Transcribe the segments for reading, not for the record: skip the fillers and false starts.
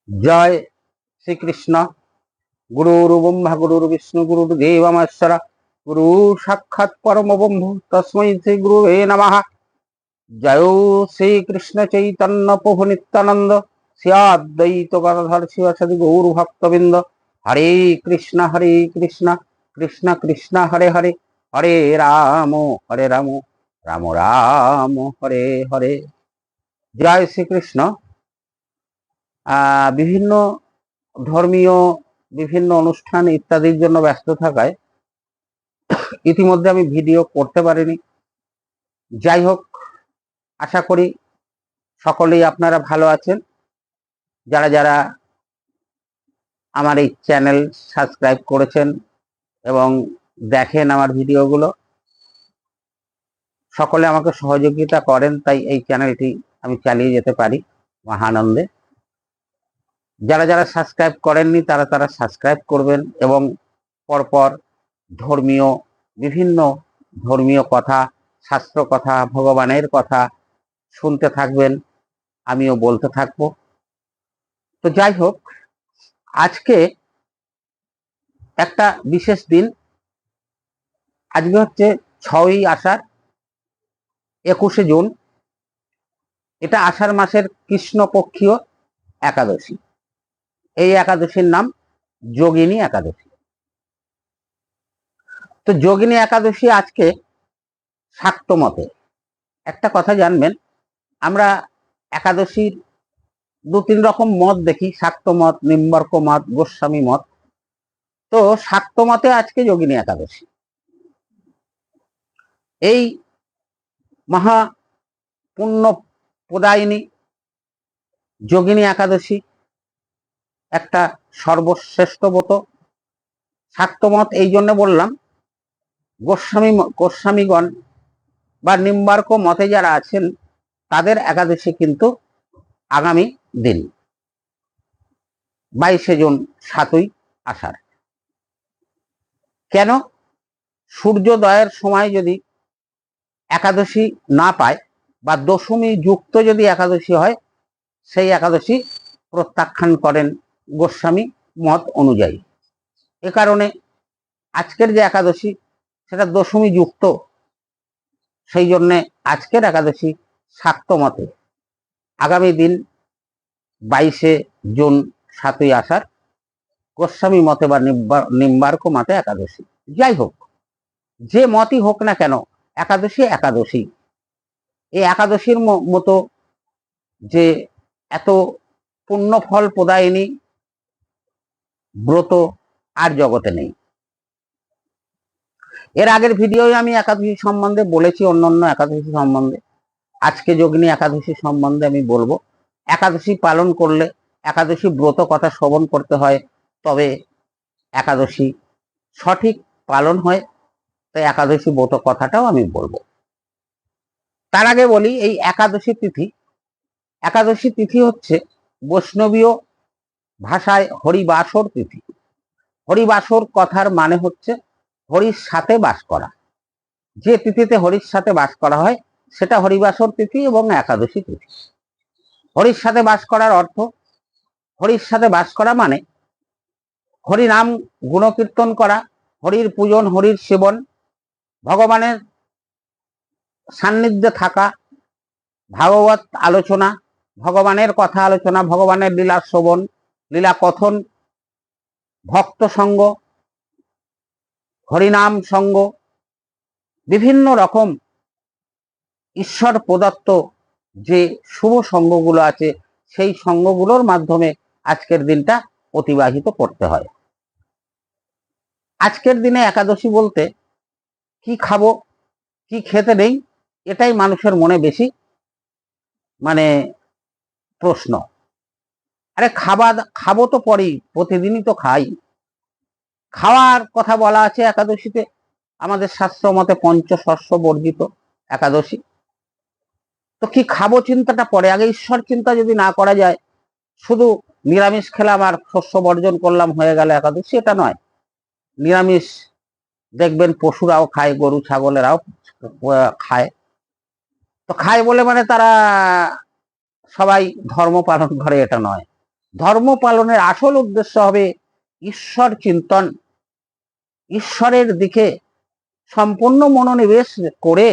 जय श्री कृष्ण। गुरुर् ब्रह्मा गुरुर्विष्णु गुरुर्देव महेश्वर गुरु साक्षात् परम ब्रह्म तस्मै श्री गुरुवे नमः। जय श्री कृष्ण चैतन्य प्रभु नित्यानंद श्री अद्वैत गदाधर शिवासादि गौर भक्तबिंद। हरे कृष्ण कृष्ण कृष्ण हरे हरे हरे राम राम राम हरे हरे। जय श्री कृष्ण। বিভিন্ন ধর্মীয় বিভিন্ন অনুষ্ঠান ইত্যাদির জন্য ব্যস্ত থাকায় ইতিমধ্যে আমি ভিডিও করতে পারিনি। যাই হোক, আশা করি সকলেই আপনারা ভালো আছেন। যারা যারা আমার এই চ্যানেল সাবস্ক্রাইব করেছেন এবং দেখেন আমার ভিডিওগুলো, সকলে আমাকে সহযোগিতা করেন, তাই এই চ্যানেলটি আমি চালিয়ে যেতে পারি মহানন্দে। যারা যারা সাবস্ক্রাইব করেননি তারা তারা সাবস্ক্রাইব করবেন এবং পরপর ধর্মীয় বিভিন্ন ধর্মীয় কথা, শাস্ত্র কথা, ভগবানের কথা শুনতে থাকবেন, আমিও বলতে থাকব। তো যাই হোক, আজকে একটা বিশেষ দিন। আজকে হচ্ছে 6ই আষাঢ়, 21শে জুন। এটা আষাঢ় মাসের কৃষ্ণপক্ষীয় একাদশী। এই একাদশীর নাম যোগিনী একাদশী। তো যোগিনী একাদশী আজকে শাক্ত মতে। একটা কথা জানবেন, আমরা একাদশীর 2-3 রকম মত দেখি, শাক্ত মত, নিম্বার্ক মত, গোস্বামী মত। তো শাক্ত মতে আজকে যোগিনী একাদশী। এই মহা পুণ্য প্রদায়িনী যোগিনী একাদশী একটা সর্বশ্রেষ্ঠ ব্রত। শাক্ত মত এই জন্য বললাম, গোস্বামীগণ বা নিম্বার্ক মতে যারা আছেন তাদের একাদশী কিন্তু আগামী দিন 22শে জুন, 7ই আষাঢ়। কেন? সূর্যোদয়ের সময় যদি একাদশী না পায় বা দশমী যুক্ত যদি একাদশী হয়, সেই একাদশী প্রত্যাখ্যান করেন গোস্বামী মত অনুযায়ী। এ কারণে আজকের যে একাদশী সেটা দশমী যুক্ত, সেই জন্যে আজকের একাদশী শাক্ত মতে আগামী দিন 22শে জুন, 7ই আষাঢ়, গোস্বামী মতে বা নিম্বার্ক মতে একাদশী। যাই হোক, যে মতই হোক না কেন, একাদশী একাদশী। এই একাদশীর মতো যে এত পুণ্য ফল প্রদায়িনী ব্রত আর জগতে নেই। এর আগের ভিডিওয় আমি একাদশী সম্বন্ধে বলেছি, অন্যান্য একাদশী সম্বন্ধে। আজকে যোগিনী একাদশী সম্বন্ধে আমি বলবো। একাদশী পালন করলে, একাদশী ব্রত কথা শ্রবণ করতে হয়, তবে একাদশী সঠিক পালন হয়। তাই একাদশী ব্রত কথাটাও আমি বলবো। তার আগে বলি, এই একাদশী তিথি হচ্ছে বৈষ্ণবীয় ভাষায় হরিবাসর তিথি। হরিবাসর কথার মানে হচ্ছে হরির সাথে বাস করা। যে তিথিতে হরির সাথে বাস করা হয় সেটা হরিবাসর তিথি এবং একাদশী তিথি। হরির সাথে বাস করার অর্থ, হরির সাথে বাস করা মানে হরি নাম গুণকীর্তন করা, হরির পূজন, হরির সেবন, ভগবানের সান্নিধ্যে থাকা, ভাগবত আলোচনা, ভগবানের কথা আলোচনা, ভগবানের লীলা শ্রবণ, লীলা কথন, ভক্ত সঙ্গ, হরিনাম সঙ্গ, বিভিন্ন রকম ঈশ্বর প্রদত্ত যে শুভ সঙ্গগুলো আছে, সেই সঙ্গগুলোর মাধ্যমে আজকের দিনটা অতিবাহিত করতে হয়। আজকের দিনে একাদশী বলতে কি খাবো, কি খেতে নেই, এটাই মানুষের মনে বেশি প্রশ্ন। আরে খাবো তো পরেই, প্রতিদিনই তো খাই। খাওয়ার কথা বলা আছে একাদশীতে, আমাদের শাস্ত্র মতে পঞ্চশস্য বর্জিত একাদশী। তো কি খাবো চিন্তাটা পরে, আগে ঈশ্বর চিন্তা যদি না করা যায়, শুধু নিরামিষ খেলাম আর শস্য বর্জন করলাম, হয়ে গেল একাদশী, এটা নয়। নিরামিষ দেখবেন পশুরাও খায়, গরু ছাগলেরাও খায়। তো খায় বলে তারা সবাই ধর্ম পালন করে এটা নয়। ধর্ম পালনের আসল উদ্দেশ্য হবে ঈশ্বর চিন্তন, ঈশ্বরের দিকে সম্পূর্ণ মনোনিবেশ করে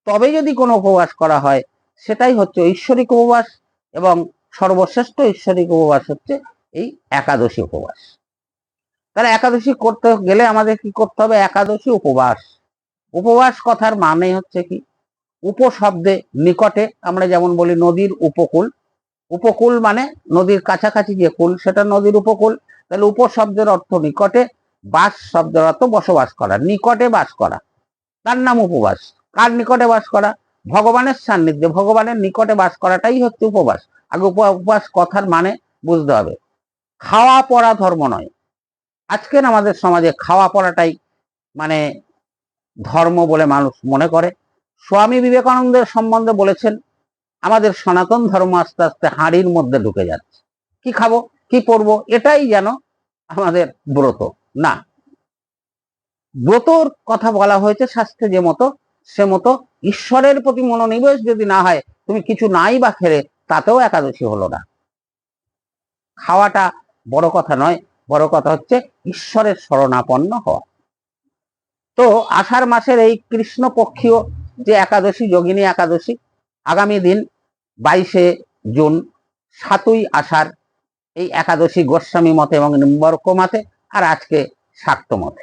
তবে যদি কোনো উপবাস করা হয় সেটাই হচ্ছে ঐশ্বরিক উপবাস। এবং সর্বশ্রেষ্ঠ ঐশ্বরিক উপবাস হচ্ছে এই একাদশী উপবাস। তাহলে একাদশী করতে গেলে আমাদের কি করতে হবে? একাদশী উপবাস। উপবাস কথার মানে হচ্ছে কি? উপশব্দে নিকটে, আমরা যেমন বলি নদীর উপকূল, উপকূল মানে নদীর কাছাকাছি যে কুল সেটা নদীর উপকূল। তাহলে উপশব্দের অর্থ নিকটে, বাস শব্দের অর্থ বসবাস করা, নিকটে বাস করা, তার নাম উপবাস। কার নিকটে বাস করা? ভগবানের সান্নিধ্যে, ভগবানের নিকটে বাস করাটাই হচ্ছে উপবাস। আগে উপবাস কথার মানে বুঝতে হবে। খাওয়া পড়া ধর্ম নয়। আজকের আমাদের সমাজে খাওয়া পড়াটাই মানে ধর্ম বলে মানুষ মনে করে। স্বামী বিবেকানন্দের সম্বন্ধে বলেছেন, আমাদের সনাতন ধর্ম আস্তে আস্তে হাঁড়ির মধ্যে ঢুকে যাচ্ছে। কি খাবো, কি পরবো, এটাই যেন আমাদের ব্রত না। ব্রতর কথা বলা হয়েছে শাস্ত্রে যে মতো, সে মতো ঈশ্বরের প্রতি মনোনিবেশ যদি না হয়, তুমি কিছু নাই বা খেলে, তাতেও একাদশী হলো না। খাওয়াটা বড় কথা নয়, বড় কথা হচ্ছে ঈশ্বরের শরণাপন্ন হওয়া। তো আষাঢ় মাসের এই কৃষ্ণপক্ষীয় যে একাদশী, যোগিনী একাদশী, আগামী দিন 22শে জুন, 7ই আষাঢ়, এই একাদশী গোস্বামী মতে এবং নিম্বর্ক মতে, আর আজকে শাক্ত মতে।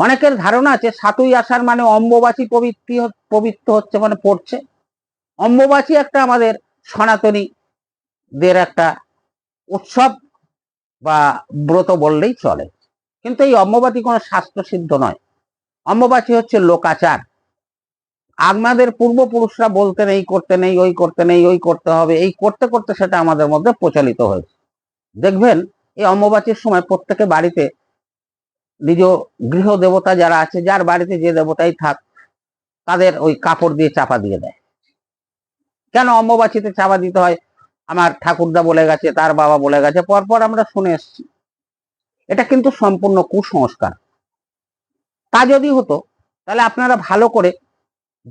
অনেকের ধারণা আছে 7ই আষাঢ় মানে অম্বুবাচী পবিত্র হচ্ছে, মানে পড়ছে। অম্বুবাচী একটা আমাদের সনাতনীদের একটা উৎসব বা ব্রত বললেই চলে, কিন্তু এই অম্বুবাচী কোনো শাস্ত্র সিদ্ধ নয়। অম্বুবাচী হচ্ছে লোকাচার। আমাদের পূর্বপুরুষরা বলতেন এই করতে নেই, ওই করতে নেই, ওই করতে হবে, এই করতে করতে সেটা আমাদের মধ্যে প্রচলিত হয়েছে। দেখবেন এই অম্বুবাচীর সময় প্রত্যেকে বাড়িতে নিজ গৃহ দেবতা যারা আছে, যার বাড়িতে যে দেবতাই থাক, তাদের ওই কাপড় দিয়ে চাপা দিয়ে দেয়। কেন অম্বুবাচীতে চাপা দিতে হয়? আমার ঠাকুরদা বলে গেছে, তার বাবা বলে গেছে, পরপর আমরা শুনে এসছি। এটা কিন্তু সম্পূর্ণ কুসংস্কার। তা যদি হতো তাহলে আপনারা ভালো করে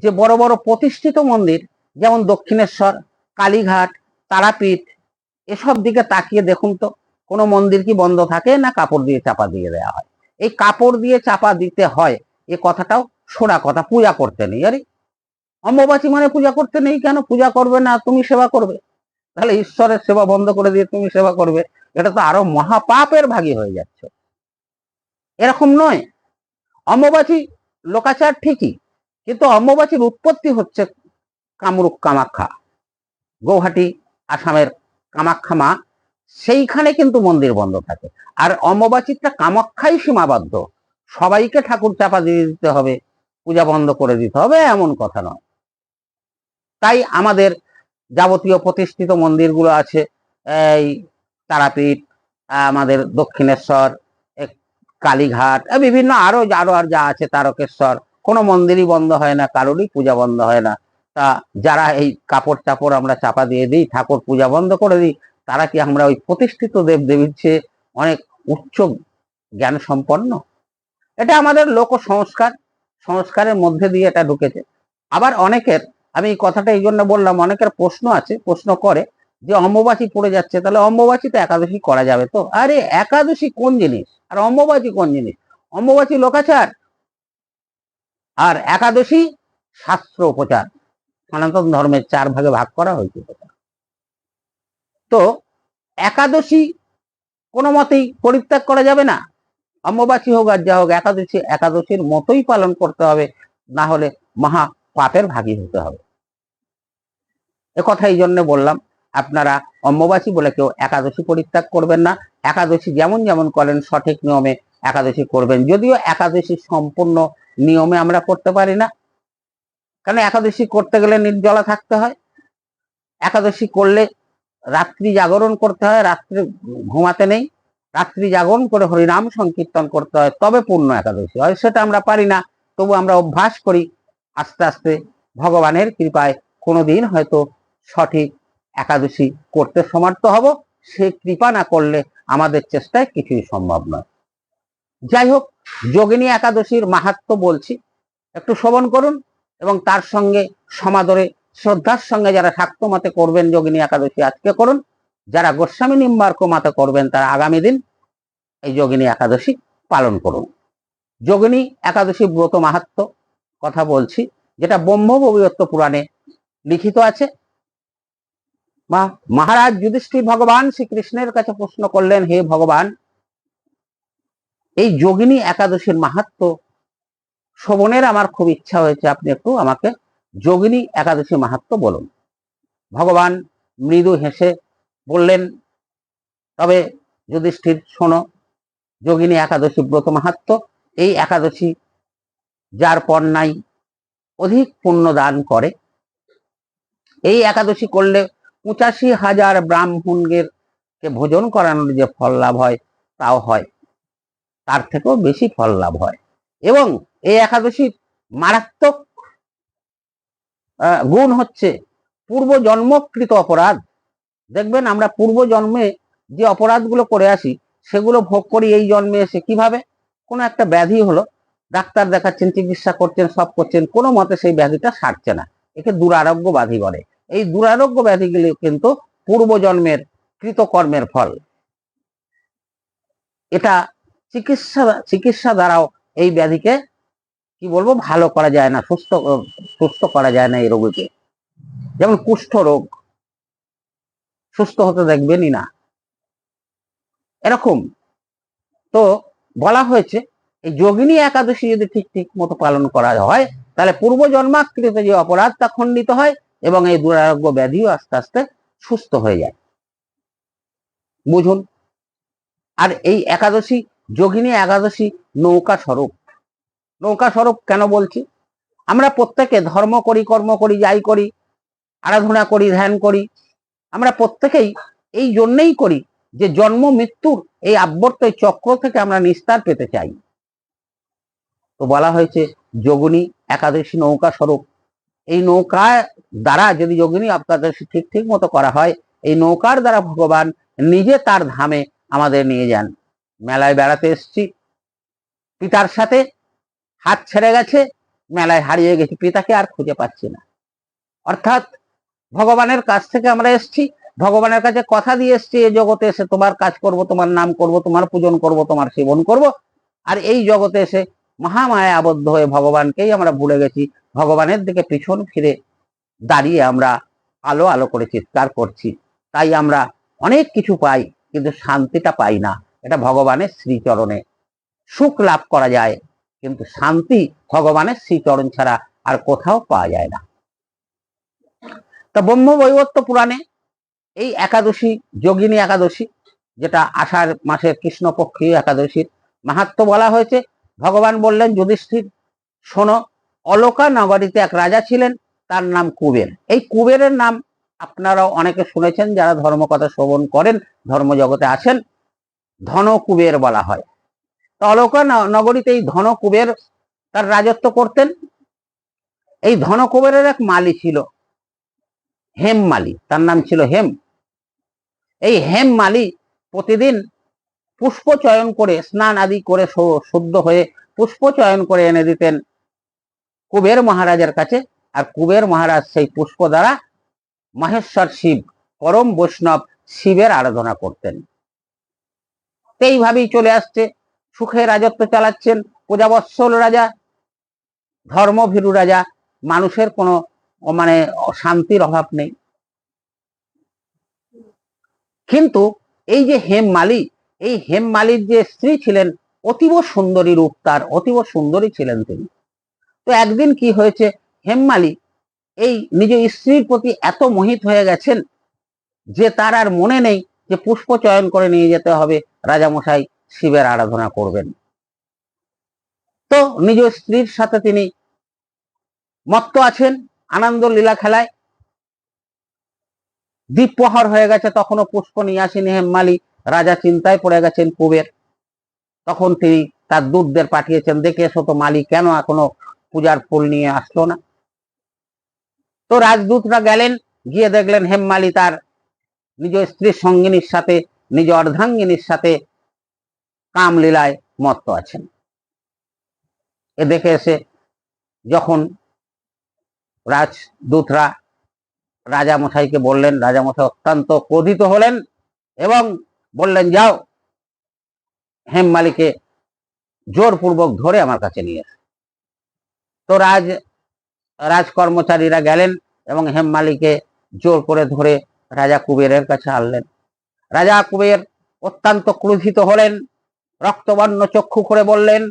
যে বড় বড় প্রতিষ্ঠিত মন্দির, যেমন দক্ষিণেশ্বর, কালীঘাট, তারাপীঠ, এসব দিকে তাকিয়ে দেখুন তো, কোনো মন্দির কি বন্ধ থাকে না কাপড় দিয়ে চাপা দিয়ে দেওয়া হয়? এই কাপড় দিয়ে চাপা দিতে হয় এ কথাটাও সোজা কথা। পূজা করতে নেই, আরে অম্বুবাচী মানে পূজা করতে নেই কেন? পূজা করবে না, তুমি সেবা করবে। তাহলে ঈশ্বরের সেবা বন্ধ করে দিয়ে তুমি সেবা করবে, এটা তো আরো মহাপাপের ভাগী হয়ে যাচ্ছে। এরকম নয়। অম্বুবাচী লোকাচার ঠিকই, কিন্তু অম্বুবাচীর উৎপত্তি হচ্ছে কামরূপ কামাখ্যা, গৌহাটি, আসামের কামাখ্যা মা, সেইখানে কিন্তু মন্দির বন্ধ থাকে। আর অম্বুবাচীটা কামাখ্যাই সীমাবদ্ধ, সবাইকে ঠাকুর চাপা দিয়ে দিতে হবে, পূজা বন্ধ করে দিতে হবে, এমন কথা নয়। তাই আমাদের যাবতীয় প্রতিষ্ঠিত মন্দিরগুলো আছে, এই তারাপীঠ, আমাদের দক্ষিণেশ্বর, কালীঘাট, বিভিন্ন আরো আরো আর যা আছে, তারকেশ্বর, কোনো মন্দিরই বন্ধ হয় না, কারোরই পূজা বন্ধ হয় না। তা যারা এই কাপড় চাপড় আমরা চাপা দিয়ে দিই, ঠাকুর পূজা বন্ধ করে দিই, তারা কি আমরা ওই প্রতিষ্ঠিত দেব দেবীর চেয়ে অনেক উচ্চ জ্ঞান সম্পন্ন? এটা আমাদের লোক সংস্কার, সংস্কারের মধ্যে দিয়ে এটা ঢুকেছে। আবার অনেকের, আমি এই কথাটা এই জন্য বললাম, অনেকের প্রশ্ন আছে, প্রশ্ন করে যে অম্বুবাচী পড়ে যাচ্ছে, তাহলে অম্বুবাচীতে একাদশী করা যাবে তো? আরে একাদশী কোন জিনিস আর অম্বুবাচী কোন জিনিস? অম্বুবাচী লোকাচার, আর একাদশী শাস্ত্র উপচার। সনাতন ধর্মের 4 ভাগে ভাগ করা হয়েছে। তো একাদশী কোনো মতেই পরিত্যাগ করা যাবে না। অম্বুবাচী হোক আর যা হোক, একাদশী একাদশীর মতোই পালন করতে হবে, না হলে মহা পাপের ভাগী হতে হবে। এ কথা এই জন্য বললাম, আপনারা অম্বুবাচী বলে কেউ একাদশী পরিত্যাগ করবেন না। একাদশী যেমন যেমন করেন সঠিক নিয়মে একাদশী করবেন। যদিও একাদশী সম্পূর্ণ নিয়মে আমরা করতে পারি না, কারণ একাদশী করতে গেলে নির্জলা থাকতে হয়। একাদশী করলে রাত্রি জাগরণ করতে হয়, রাত্রে ঘুমাতে নেই, রাত্রি জাগরণ করে হরিনাম সংকীর্তন করতে হয়, তবে পূর্ণ একাদশী হয়। সেটা আমরা পারি না, তবু আমরা অভ্যাস করি। আস্তে আস্তে ভগবানের কৃপায় কোনোদিন হয়তো সঠিক একাদশী করতে সমর্থ হব। সে কৃপা না করলে আমাদের চেষ্টায় কিছুই সম্ভব নয়। যাই হোক, যোগিনী একাদশীর মাহাত্ম্য বলছি, একটু শ্রবণ করুন, এবং তার সঙ্গে সমাদরে শ্রদ্ধার সঙ্গে যারা শাক্ত মতে করবেন যোগিনী একাদশী আজকে করুন, যারা গোস্বামী নিম্বার্ক মতে করবেন তারা আগামী দিন এই যোগিনী একাদশী পালন করুন। যোগিনী একাদশী ব্রত মাহাত্ম্য কথা বলছি, যেটা ব্রহ্মবৈবর্ত পুরাণে লিখিত আছে। বা মহারাজ যুধিষ্ঠির ভগবান শ্রীকৃষ্ণের কাছে প্রশ্ন করলেন, হে ভগবান, এই যোগিনী একাদশীর মাহাত্ম্য শ্রবণের আমার খুব ইচ্ছা হয়েছে, আপনি একটু আমাকে যোগিনী একাদশী মাহাত্ম্য বলুন। ভগবান মৃদু হেসে বললেন, তবে যুধিষ্ঠির শোনো, যোগিনী একাদশী ব্রত মাহাত্ম্য, এই একাদশী যার কন্যাই অধিক পুণ্য দান করে, এই একাদশী করলে ৮৫,০০০ ব্রাহ্মণের কে ভোজন করানোর যে ফল লাভ হয় তাও হয়, তার থেকেও বেশি ফল লাভ হয়। এবং এই একাদশীর মারাত্মক গুণ হচ্ছে পূর্ব জন্মকৃত অপরাধ। দেখবেন আমরা পূর্ব জন্মে যে অপরাধগুলো করে আসি সেগুলো ভোগ করি এই জন্মে এসে। কিভাবে? কোনো একটা ব্যাধি হলো, ডাক্তার দেখাচ্ছেন, চিকিৎসা করছেন, সব করছেন, কোনো মতে সেই ব্যাধিটা সারছে না, একে দুরারোগ্য ব্যাধি বলে। এই দুরারোগ্য ব্যাধিগুলি কিন্তু পূর্বজন্মের কৃতকর্মের ফল। এটা চিকিৎসা দ্বারাও এই ব্যাধিকে কি বলবো ভালো করা যায় না, সুস্থ করা যায় না এই রোগীকে। যেমন কুষ্ঠ রোগ, সুস্থ হতে দেখবেনই না, এরকম। তো বলা হয়েছে এই যোগিনী একাদশী যদি ঠিক মতো পালন করা হয় তাহলে পূর্বজন্মাকৃত যে অপরাধ তা খণ্ডিত হয় এবং এই দুরারোগ্য ব্যাধিও আস্তে আস্তে সুস্থ হয়ে যায়। বুঝুন। আর এই একাদশী, যোগিনী একাদশী নৌকা স্বরূপ। নৌকা স্বরূপ কেন বলছি? আমরা প্রত্যেকে ধর্ম করি, কর্ম করি, যাই করি, আরাধনা করি, ধ্যান করি, আমরা প্রত্যেকেই এই জন্যই করি যে জন্ম মৃত্যুর এই আবর্ত চক্র থেকে আমরা নিস্তার পেতে চাই। তো বলা হয়েছে যোগিনী একাদশী নৌকা স্বরূপ। এই নৌকা দ্বারা যদি যোগিনী একাদশী ঠিক মতো করা হয়, এই নৌকার দ্বারা ভগবান নিজে তার ধামে আমাদের নিয়ে যান। মেলায় বেড়াতে এসছি, পিতার সাথে হাত ছেড়ে গেছে, মেলায় হারিয়ে গেছি, পিতাকে আর খুঁজে পাচ্ছি না। অর্থাৎ ভগবানের কাছ থেকে আমরা এসছি, ভগবানের কাছে কথা দিয়ে এসছি, এই জগতে এসে তোমার কাজ করব, তোমার নাম করব, তোমার পূজন করব, তোমার সেবন করব। আর এই জগতে এসে মহামায়া আবদ্ধ হয়ে ভগবানকেই আমরা ভুলে গেছি। ভগবানের দিকে পিছন ফিরে দাঁড়িয়ে আমরা আলো আলো করে চিৎকার করছি। তাই আমরা অনেক কিছু পাই কিন্তু শান্তিটা পাই না। এটা ভগবানের শ্রীচরণে সুখ লাভ করা যায়, কিন্তু শান্তি ভগবানের শ্রীচরণ ছাড়া আর কোথাও পাওয়া যায় না। তা ব্রহ্মবৈবর্ত পুরাণে এই একাদশী, যোগিনী একাদশী, যেটা আষাঢ় মাসের কৃষ্ণপক্ষীয় একাদশীর মাহাত্ম্য বলা হয়েছে। ভগবান বললেন, যুধিষ্ঠির শোনো, অলকা নগরীতে এক রাজা ছিলেন, তার নাম কুবের। এই কুবেরের নাম আপনারাও অনেকে শুনেছেন যারা ধর্মকথা শ্রবণ করেন, ধর্মজগতে আছেন। ধন কুবের বলা হয়। তো অলকা নগরীতে এই ধন কুবের তার রাজত্ব করতেন। এই ধন কুবেরের এক মালি ছিল, হেম মালি, তার নাম ছিল হেম। এই হেম মালি প্রতিদিন পুষ্প চয়ন করে, স্নান আদি করে শুদ্ধ হয়ে পুষ্প চয়ন করে এনে দিতেন কুবের মহারাজের কাছে। আর কুবের মহারাজ সেই পুষ্প দ্বারা মহেশ্বর শিব, পরম বৈষ্ণব শিবের আরাধনা করতেন। এইভাবেই চলে আসছে, সুখে রাজত্ব চালাচ্ছেন প্রজাবৎসল রাজা, ধর্মভীরু রাজা, মানুষের কোনো শান্তির অভাব নেই। কিন্তু এই যে হেম মালি, এই হেম মালির যে স্ত্রী ছিলেন, অতীব সুন্দরী রূপ তার, অতীব সুন্দরী ছিলেন তিনি। তো একদিন কি হয়েছে, হেম মালি এই নিজ স্ত্রীর প্রতি এত মোহিত হয়ে গেছেন যে তার আর মনে নেই যে পুষ্প চয়ন করে নিয়ে যেতে হবে, রাজামশাই শিবের আরাধনা করবেন। তো নিজ স্ত্রীর সাথে তিনি মত্ত আছেন, আনন্দ লীলা খেলায়। দ্বীপপ্রহর হয়ে গেছে, তখনও পুষ্প নিয়ে আসেনি হেমমালি। রাজা চিন্তায় পড়ে গেছেন কুবের। তখন তিনি তার দূতদের পাঠিয়েছেন, দেখে এসো তো মালি কেন এখনো পূজার ফুল নিয়ে আসলো না। তো রাজদূতরা গেলেন, গিয়ে দেখলেন হেমমালি তার নিজ স্ত্রীর সঙ্গিনীর সাথে, নিজ অর্ধাঙ্গিনীর সাথে কামলীলায় মত্ত আছেন। এ দেখে এসে যখন রাজদূতরা রাজামশাইকে বললেন, রাজামশাই অত্যন্ত ক্রোধিত হলেন। এবং বললেন যাও হেমমালিকে জোরপূর্বক ধরে আমার কাছে নিয়ে এসো। তো রাজকর্মচারীরা গেলেন এবং হেমমালিকে জোর করে ধরে রাজা কুবেরের কাছে আনলেন। রাজা কুবের অত্যন্ত ক্রোধিত হলেন, রক্তবর্ণ চক্ষু করে বললেন,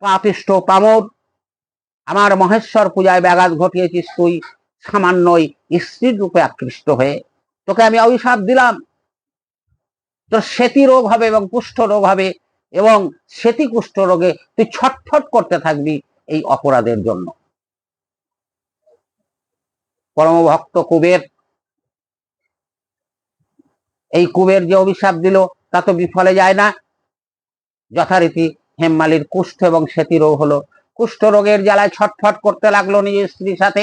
পাপিষ্ঠ পামর, আমার মহেশ্বর পূজায় ব্যাঘাত ঘটিয়েছিস তুই সামান্যই স্ত্রীর রূপে আকৃষ্ট হয়ে। তোকে আমি অভিশাপ দিলাম, তোর শ্বেতি রোগ হবে এবং কুষ্ঠ রোগ হবে, এবং শ্বেতি কুষ্ঠ রোগে তুই ছটফট করতে থাকবি এই অপরাধের জন্য। পরম ভক্ত কুবের, এই কুবের যে অভিশাপ দিল তা তো বিফলে যায় না। যথারীতি হেমমালির কুষ্ঠ এবং শ্বেতি রোগ হলো। কুষ্ঠ রোগের জ্বালায় ছটফট করতে লাগলো নিজের স্ত্রীর সাথে,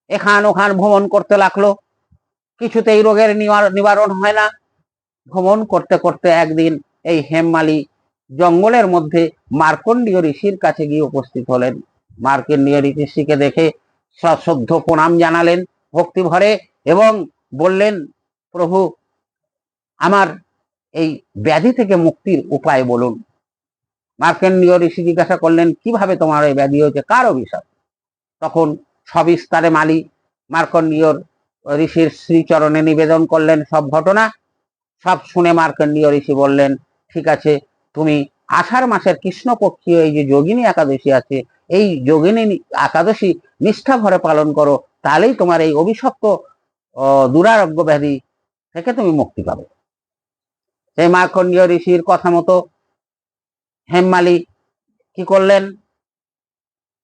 এখান ওখান ভ্রমণ করতে লাগলো, কিছুতেই রোগের নিবারণ হয় না। ভ্রমণ করতে করতে একদিন এই হেমমালি জঙ্গলের মধ্যে মার্কণ্ডীয় ঋষির কাছে গিয়ে উপস্থিত হলেন। মার্কণ্ডীয় ঋষিকে দেখে সশ্রদ্ধ প্রণাম জানালেন ভক্তি ভরে এবং বললেন, প্রভু, আমার এই ব্যাধি থেকে মুক্তির উপায় বলুন। মার্কণ্ডীয় ঋষি জিজ্ঞাসা করলেন, কিভাবে তোমার এই ব্যাধি হয়েছে, কার অভিশাপ? তখন সবিস্তারে মালি মার্কণ্ডীয় ঋষির শ্রীচরণে নিবেদন করলেন সব ঘটনা। সব শুনে মার্কণ্ডীয় ঋষি বললেন, ঠিক আছে, তুমি আষাঢ় মাসের কৃষ্ণপক্ষীয় এই যে যোগিনী একাদশী আছে, এই যোগিনী একাদশী নিষ্ঠা ভরে পালন করো, তাহলেই তোমার এই অভিশপ্ত দুরারোগ্য ব্যাধি থেকে তুমি মুক্তি পাবে। সেই মার্কণ্ডীয় ঋষির কথা মতো হেমমালি কি করলেন,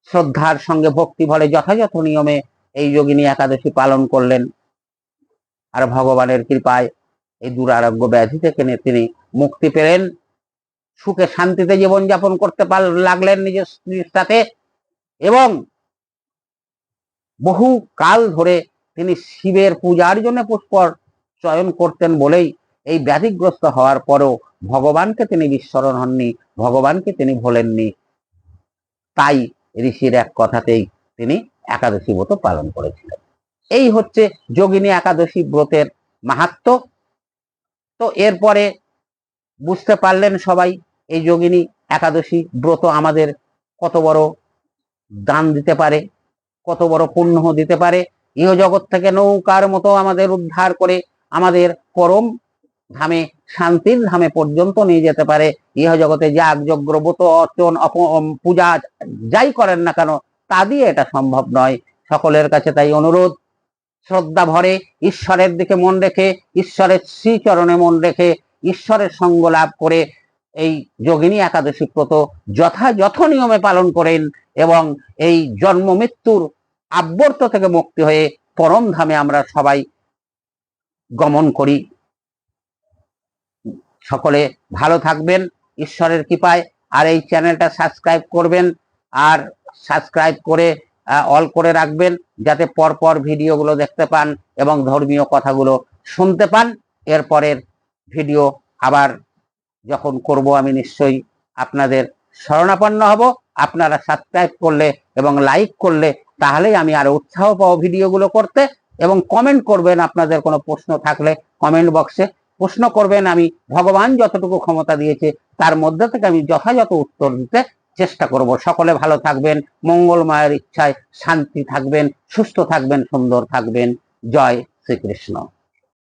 শ্রদ্ধার সঙ্গে ভক্তি ভরে যথাযথ নিয়মে এই যোগিনী একাদশী পালন করলেন। আর ভগবানের কৃপায় এই দুরারোগ্য ব্যাধি থেকে তিনি মুক্তি পেলেন, সুখে শান্তিতে জীবনযাপন করতে লাগলেন নিজের স্ত্রীর সাথে। এবং বহু কাল ধরে তিনি শিবের পূজার জন্য পুষ্কর চয়ন করতেন বলেই এই ব্যাধিগ্রস্ত হওয়ার পরও ভগবানকে তিনি বিস্মরণ হননি, ভগবানকে তিনি ভোলেননি। তাই ঋষির এক কথাতেই তিনি একাদশী ব্রত পালন করেছিলেন। এই হচ্ছে যোগিনী একাদশী ব্রতের মাহাত্ম্য। তো এরপরে বুঝতে পারলেন সবাই এই যোগিনী একাদশী ব্রত আমাদের কত বড় দান দিতে পারে, কত বড় পুণ্য দিতে পারে। ইহজগৎ থেকে নৌকার মতো আমাদের উদ্ধার করে আমাদের পরম ধামে, শান্তির ধামে পর্যন্ত নিয়ে যেতে পারে। ইহজগতে যাগ যজ্ঞ ব্রত অর্চন পূজা যাই করেন না কেন, তা দিয়ে এটা সম্ভব নয়। সকলের কাছে তাই অনুরোধ, শ্রদ্ধা ভরে ঈশ্বরের দিকে মন রেখে, ঈশ্বরের শ্রীচরণে মন রেখে, ঈশ্বরের সঙ্গ লাভ করে এই যোগিনী একাদশী ব্রত যথাযথ নিয়মে পালন করেন এবং এই জন্ম মৃত্যুর আবর্ত থেকে মুক্তি হয়ে পরম ধামে আমরা সবাই গমন করি। সকলে ভালো থাকবেন ঈশ্বরের কৃপায়। আর এই চ্যানেলটা সাবস্ক্রাইব করবেন, আর সাবস্ক্রাইব করে অল করে রাখবেন, যাতে পরপর ভিডিওগুলো দেখতে পান এবং ধর্মীয় কথাগুলো শুনতে পান। এরপরের ভিডিও আবার যখন করব আমি নিশ্চয়ই আপনাদের শরণাপন্ন হব। আপনারা সাবস্ক্রাইব করলে এবং লাইক করলে তাহলেই আমি আরো উৎসাহ পাবো ভিডিওগুলো করতে। এবং কমেন্ট করবেন, আপনাদের কোনো প্রশ্ন থাকলে কমেন্ট বক্সে প্রশ্ন করবেন। আমি ভগবান যতটুকু ক্ষমতা দিয়েছে তার মধ্যে থেকে আমি যথাযথ উত্তর দিতে চেষ্টা করব। সকলে ভালো থাকবেন, মঙ্গলময়ের ইচ্ছায় শান্তি থাকবেন, সুস্থ থাকবেন, সুন্দর থাকবেন। জয় শ্রীকৃষ্ণ।